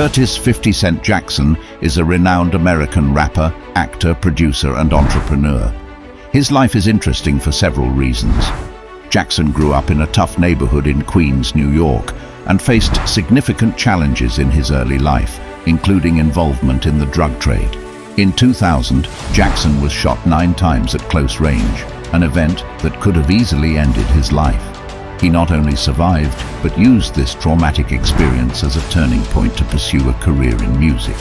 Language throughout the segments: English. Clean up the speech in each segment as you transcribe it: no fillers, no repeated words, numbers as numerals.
Curtis 50 Cent Jackson is a renowned American rapper, actor, producer, and entrepreneur. His life is interesting for several reasons. Jackson grew up in a tough neighborhood in Queens, New York, and faced significant challenges in his early life, including involvement in the drug trade. In 2000, Jackson was shot 9 times at close range, an event that could have easily ended his life. He not only survived, but used this traumatic experience as a turning point to pursue a career in music.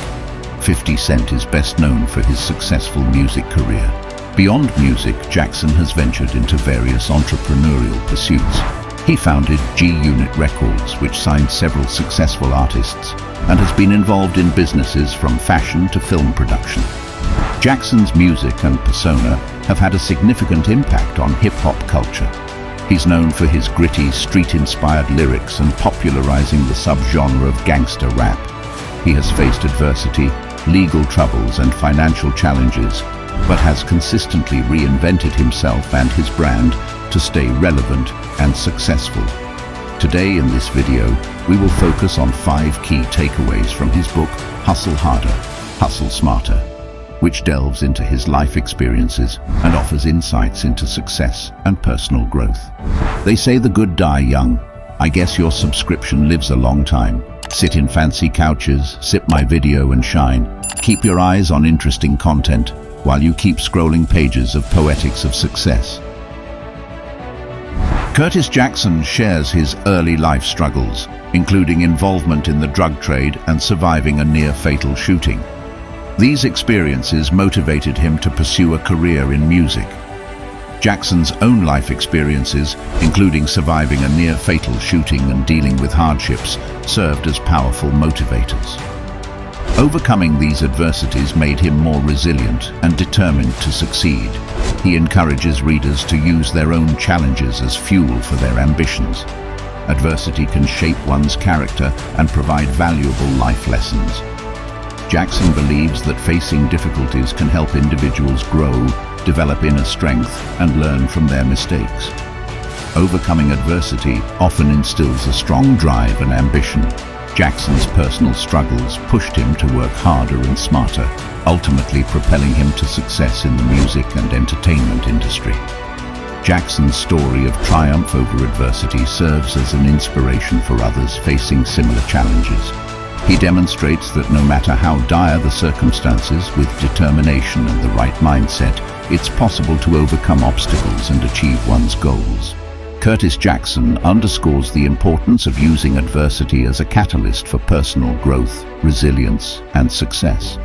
50 Cent is best known for his successful music career. Beyond music, Jackson has ventured into various entrepreneurial pursuits. He founded G-Unit Records, which signed several successful artists, and has been involved in businesses from fashion to film production. Jackson's music and persona have had a significant impact on hip-hop culture. He's known for his gritty, street-inspired lyrics and popularizing the subgenre of gangster rap. He has faced adversity, legal troubles, and financial challenges, but has consistently reinvented himself and his brand to stay relevant and successful. Today in this video, we will focus on 5 key takeaways from his book, Hustle Harder, Hustle Smarter, which delves into his life experiences and offers insights into success and personal growth. They say the good die young. I guess your subscription lives a long time. Sit in fancy couches, sip my video and shine. Keep your eyes on interesting content while you keep scrolling pages of Poetics of Success. Curtis Jackson shares his early life struggles, including involvement in the drug trade and surviving a near-fatal shooting. These experiences motivated him to pursue a career in music. Jackson's own life experiences, including surviving a near-fatal shooting and dealing with hardships, served as powerful motivators. Overcoming these adversities made him more resilient and determined to succeed. He encourages readers to use their own challenges as fuel for their ambitions. Adversity can shape one's character and provide valuable life lessons. Jackson believes that facing difficulties can help individuals grow, develop inner strength, and learn from their mistakes. Overcoming adversity often instills a strong drive and ambition. Jackson's personal struggles pushed him to work harder and smarter, ultimately propelling him to success in the music and entertainment industry. Jackson's story of triumph over adversity serves as an inspiration for others facing similar challenges. He demonstrates that no matter how dire the circumstances, with determination and the right mindset, it's possible to overcome obstacles and achieve one's goals. Curtis Jackson underscores the importance of using adversity as a catalyst for personal growth, resilience, and success.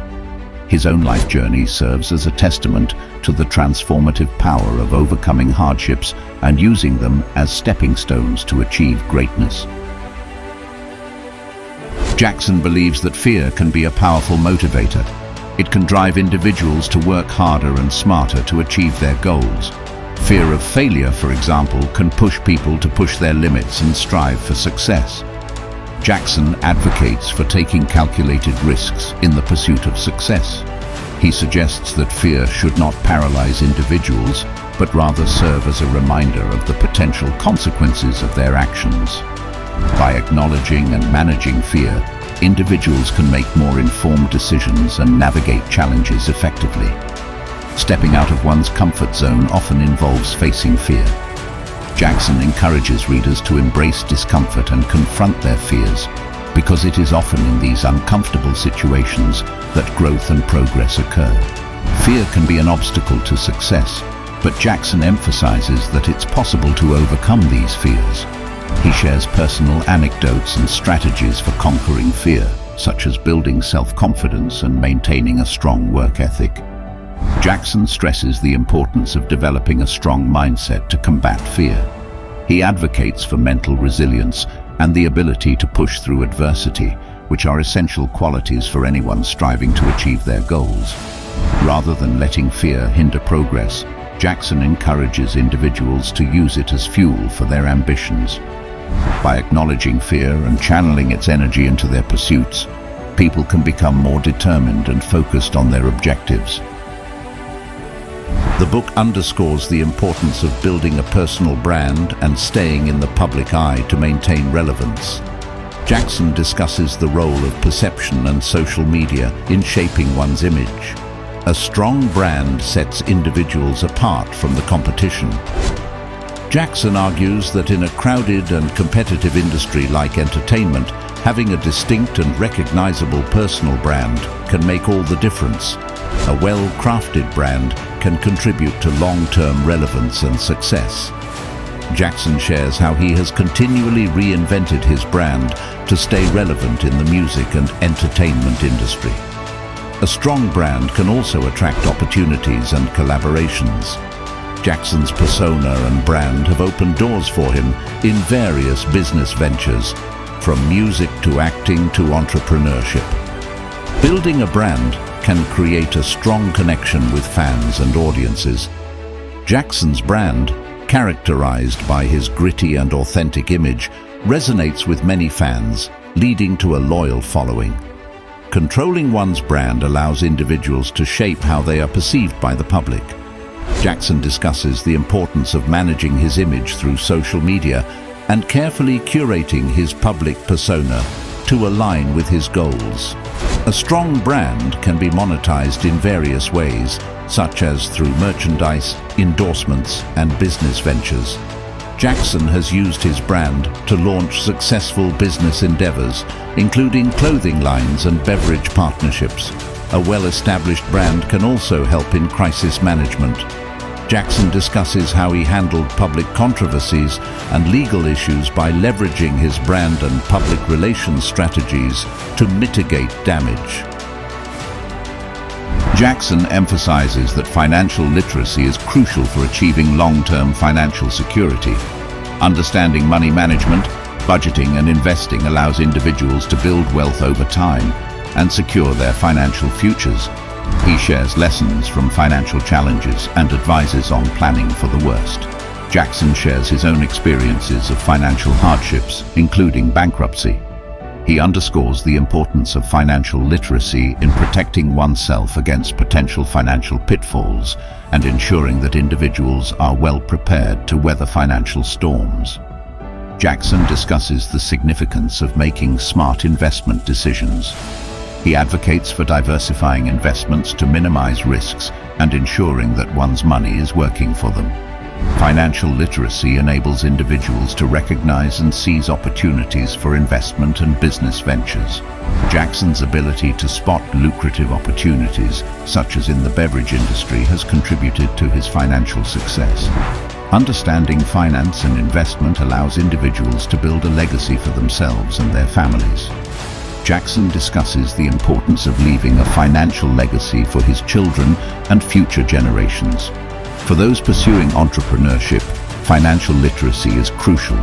His own life journey serves as a testament to the transformative power of overcoming hardships and using them as stepping stones to achieve greatness. Jackson believes that fear can be a powerful motivator. It can drive individuals to work harder and smarter to achieve their goals. Fear of failure, for example, can push people to push their limits and strive for success. Jackson advocates for taking calculated risks in the pursuit of success. He suggests that fear should not paralyze individuals, but rather serve as a reminder of the potential consequences of their actions. By acknowledging and managing fear, individuals can make more informed decisions and navigate challenges effectively. Stepping out of one's comfort zone often involves facing fear. Jackson encourages readers to embrace discomfort and confront their fears, because it is often in these uncomfortable situations that growth and progress occur. Fear can be an obstacle to success, but Jackson emphasizes that it's possible to overcome these fears. He shares personal anecdotes and strategies for conquering fear, such as building self-confidence and maintaining a strong work ethic. Jackson stresses the importance of developing a strong mindset to combat fear. He advocates for mental resilience and the ability to push through adversity, which are essential qualities for anyone striving to achieve their goals. Rather than letting fear hinder progress, Jackson encourages individuals to use it as fuel for their ambitions. By acknowledging fear and channeling its energy into their pursuits, people can become more determined and focused on their objectives. The book underscores the importance of building a personal brand and staying in the public eye to maintain relevance. Jackson discusses the role of perception and social media in shaping one's image. A strong brand sets individuals apart from the competition. Jackson argues that in a crowded and competitive industry like entertainment, having a distinct and recognizable personal brand can make all the difference. A well-crafted brand can contribute to long-term relevance and success. Jackson shares how he has continually reinvented his brand to stay relevant in the music and entertainment industry. A strong brand can also attract opportunities and collaborations. Jackson's persona and brand have opened doors for him in various business ventures, from music to acting to entrepreneurship. Building a brand can create a strong connection with fans and audiences. Jackson's brand, characterized by his gritty and authentic image, resonates with many fans, leading to a loyal following. Controlling one's brand allows individuals to shape how they are perceived by the public. Jackson discusses the importance of managing his image through social media and carefully curating his public persona to align with his goals. A strong brand can be monetized in various ways, such as through merchandise, endorsements, and business ventures. Jackson has used his brand to launch successful business endeavors, including clothing lines and beverage partnerships. A well-established brand can also help in crisis management. Jackson discusses how he handled public controversies and legal issues by leveraging his brand and public relations strategies to mitigate damage. Jackson emphasizes that financial literacy is crucial for achieving long-term financial security. Understanding money management, budgeting, and investing allows individuals to build wealth over time and secure their financial futures. He shares lessons from financial challenges and advises on planning for the worst. Jackson shares his own experiences of financial hardships, including bankruptcy. He underscores the importance of financial literacy in protecting oneself against potential financial pitfalls and ensuring that individuals are well prepared to weather financial storms. Jackson discusses the significance of making smart investment decisions. He advocates for diversifying investments to minimize risks and ensuring that one's money is working for them. Financial literacy enables individuals to recognize and seize opportunities for investment and business ventures. Jackson's ability to spot lucrative opportunities, such as in the beverage industry, has contributed to his financial success. Understanding finance and investment allows individuals to build a legacy for themselves and their families. Jackson discusses the importance of leaving a financial legacy for his children and future generations. For those pursuing entrepreneurship, financial literacy is crucial.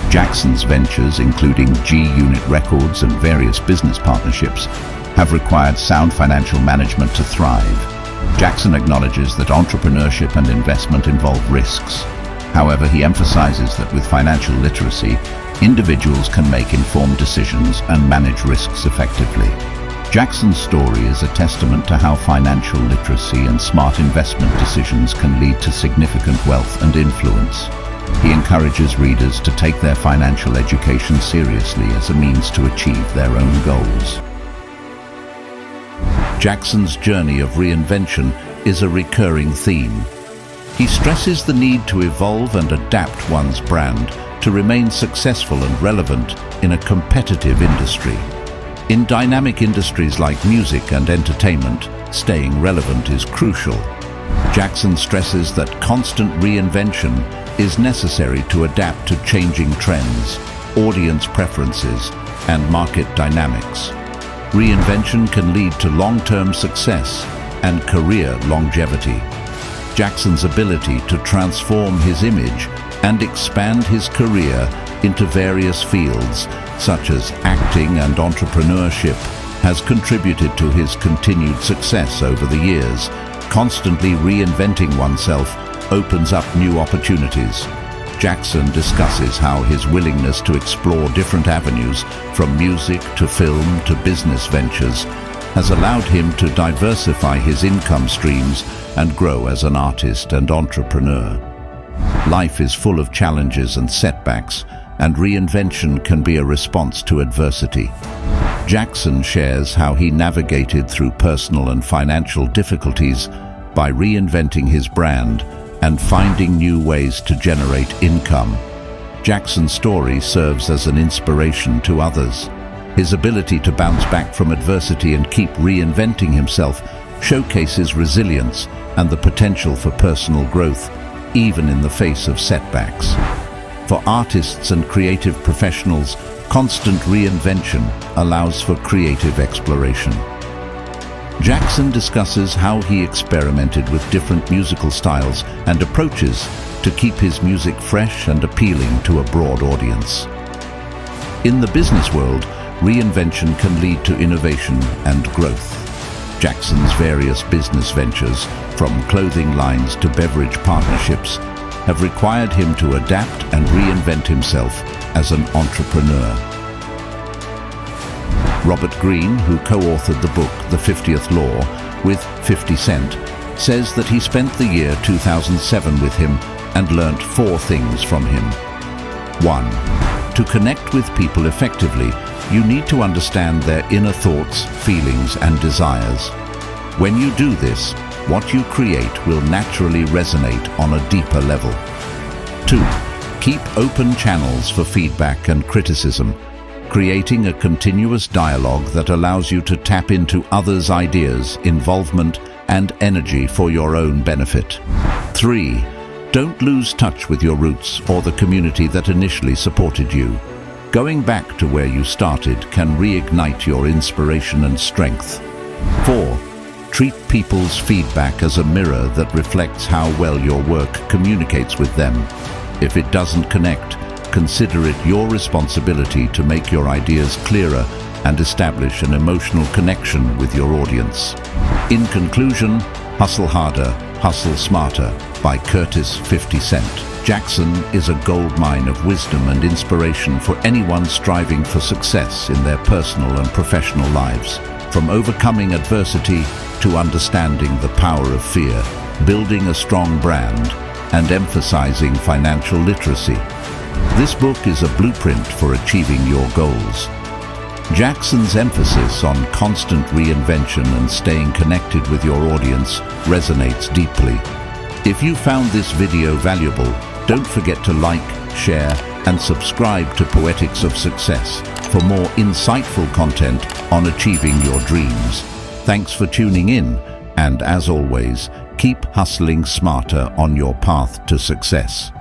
Jackson's ventures, including G-Unit Records and various business partnerships, have required sound financial management to thrive. Jackson acknowledges that entrepreneurship and investment involve risks. However, he emphasizes that with financial literacy, individuals can make informed decisions and manage risks effectively. Jackson's story is a testament to how financial literacy and smart investment decisions can lead to significant wealth and influence. He encourages readers to take their financial education seriously as a means to achieve their own goals. Jackson's journey of reinvention is a recurring theme. He stresses the need to evolve and adapt one's brand to remain successful and relevant in a competitive industry. In dynamic industries like music and entertainment, staying relevant is crucial. Jackson stresses that constant reinvention is necessary to adapt to changing trends, audience preferences, and market dynamics. Reinvention can lead to long-term success and career longevity. Jackson's ability to transform his image and expand his career into various fields, such as acting and entrepreneurship, has contributed to his continued success over the years. Constantly reinventing oneself opens up new opportunities. Jackson discusses how his willingness to explore different avenues, from music to film to business ventures, has allowed him to diversify his income streams and grow as an artist and entrepreneur. Life is full of challenges and setbacks, and reinvention can be a response to adversity. Jackson shares how he navigated through personal and financial difficulties by reinventing his brand and finding new ways to generate income. Jackson's story serves as an inspiration to others. His ability to bounce back from adversity and keep reinventing himself showcases resilience and the potential for personal growth, even in the face of setbacks. For artists and creative professionals, constant reinvention allows for creative exploration. Jackson discusses how he experimented with different musical styles and approaches to keep his music fresh and appealing to a broad audience. In the business world, reinvention can lead to innovation and growth. Jackson's various business ventures, from clothing lines to beverage partnerships, have required him to adapt and reinvent himself as an entrepreneur. Robert Greene, who co-authored the book The 50th Law with 50 Cent, says that he spent the year 2007 with him and learnt 4 things from him. 1. To connect with people effectively, you need to understand their inner thoughts, feelings, and desires. When you do this, what you create will naturally resonate on a deeper level. 2. Keep open channels for feedback and criticism, creating a continuous dialogue that allows you to tap into others' ideas, involvement, and energy for your own benefit. 3. Don't lose touch with your roots or the community that initially supported you. Going back to where you started can reignite your inspiration and strength. 4. Treat people's feedback as a mirror that reflects how well your work communicates with them. If it doesn't connect, consider it your responsibility to make your ideas clearer and establish an emotional connection with your audience. In conclusion, Hustle Harder, Hustle Smarter by Curtis 50 Cent. Jackson is a goldmine of wisdom and inspiration for anyone striving for success in their personal and professional lives. From overcoming adversity to understanding the power of fear, building a strong brand, and emphasizing financial literacy. This book is a blueprint for achieving your goals. Jackson's emphasis on constant reinvention and staying connected with your audience resonates deeply. If you found this video valuable, don't forget to like, share, and subscribe to Poetics of Success for more insightful content on achieving your dreams. Thanks for tuning in, and as always, keep hustling smarter on your path to success.